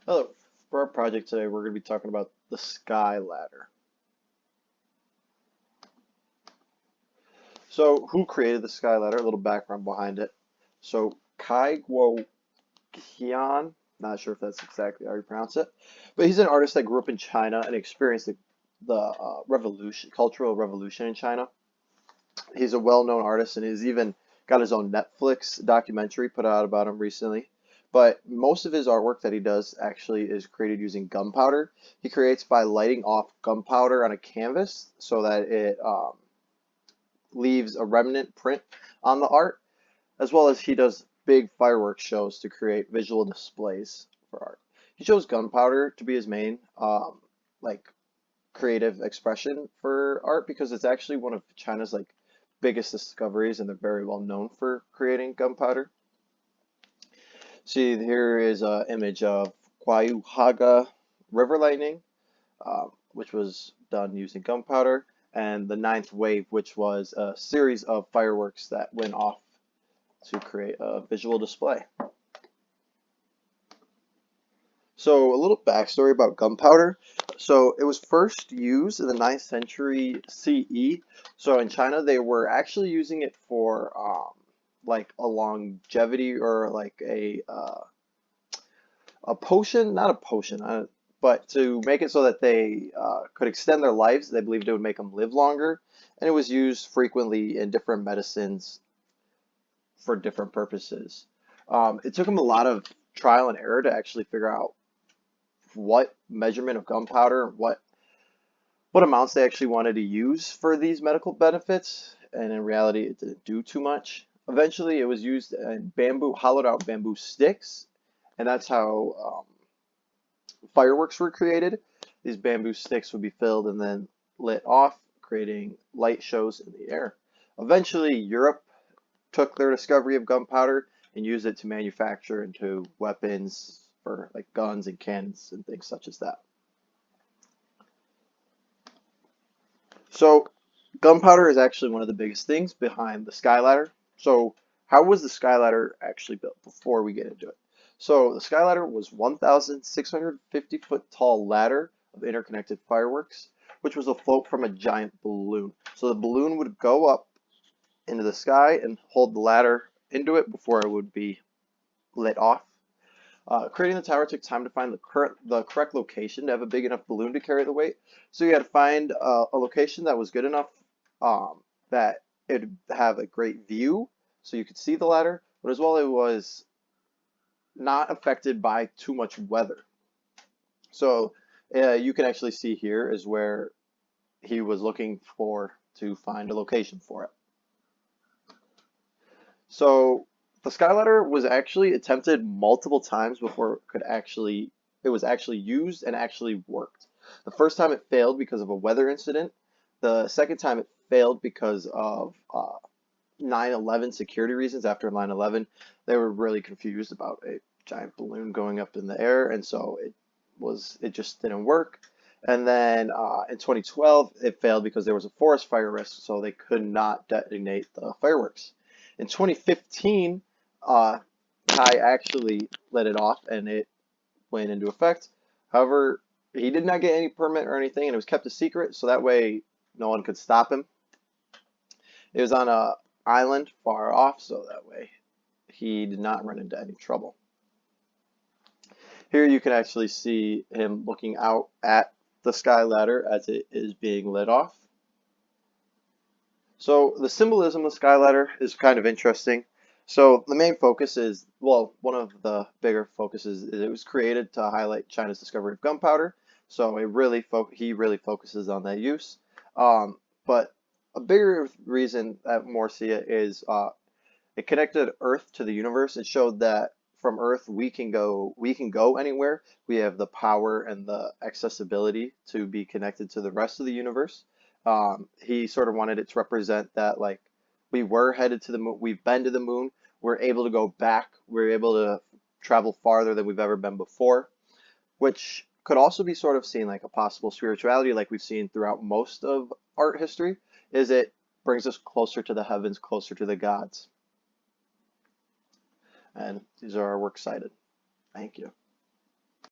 Hello. For our project today, we're going to be talking about the sky ladder. So, who created the sky ladder? A little background behind it. So, Kai Guo Qian, not sure if that's exactly how you pronounce it, but he's an artist that grew up in China and experienced the revolution, cultural revolution in China. He's a well-known artist and he's even got his own Netflix documentary put out about him recently. But most of his artwork that he does actually is created using gunpowder. He creates by lighting off gunpowder on a canvas so that it leaves a remnant print on the art, as well as he does big fireworks shows to create visual displays for art. He chose gunpowder to be his main like creative expression for art because it's actually one of China's biggest discoveries and they're very well known for creating gunpowder. See, here is an image of Haga river lightning, which was done using gunpowder, and the ninth wave, which was a series of fireworks that went off to create a visual display. So a little backstory about gunpowder. So it was first used in the ninth century CE. So in China, they were actually using it for like a longevity or like a potion, not a potion, but to make it so that they could extend their lives. They believed it would make them live longer, and it was used frequently in different medicines for different purposes. It took them a lot of trial and error to actually figure out what measurement of gunpowder, what amounts they actually wanted to use for these medical benefits, and in reality, it didn't do too much. Eventually, it was used in bamboo, hollowed out bamboo sticks, and that's how fireworks were created. These bamboo sticks would be filled and then lit off, creating light shows in the air. Eventually, Europe took their discovery of gunpowder and used it to manufacture into weapons for like guns and cannons and things such as that. So, gunpowder is actually one of the biggest things behind the skyladder. So, how was the skyladder actually built before we get into it? So, the skyladder was 1,650-foot tall ladder of interconnected fireworks, which was afloat from a giant balloon. So, the balloon would go up into the sky and hold the ladder into it before it would be lit off. Creating the tower took time to find the correct location to have a big enough balloon to carry the weight. So you had to find a location that was good enough that it would have a great view so you could see the ladder, but as well it was not affected by too much weather. So you can actually see here is where he was looking for to find a location for it. So the Skyladder was actually attempted multiple times before it was actually used and actually worked. The first time it failed because of a weather incident. The second time it failed because of 9/11 security reasons. After 9/11, they were really confused about a giant balloon going up in the air, and so it just didn't work. And then in 2012, it failed because there was a forest fire risk, so they could not detonate the fireworks. In 2015, uh, Kai actually let it off and it went into effect. However, he did not get any permit or anything, and it was kept a secret, so that way no one could stop him. It was on a island far off, so that way he did not run into any trouble. Here you can actually see him looking out at the sky ladder as it is being lit off. So the symbolism of sky ladder is kind of interesting. So the main focus is, well, one of the bigger focuses is it was created to highlight China's discovery of gunpowder. So he really focuses on that use. But a bigger reason that more see it is it connected Earth to the universe. It showed that from Earth we can go anywhere. We have the power and the accessibility to be connected to the rest of the universe. He sort of wanted it to represent that like we were headed to the moon, we've been to the moon, we're able to go back, we're able to travel farther than we've ever been before, which could also be sort of seen like a possible spirituality like we've seen throughout most of art history, is it brings us closer to the heavens, closer to the gods. And these are our works cited. Thank you.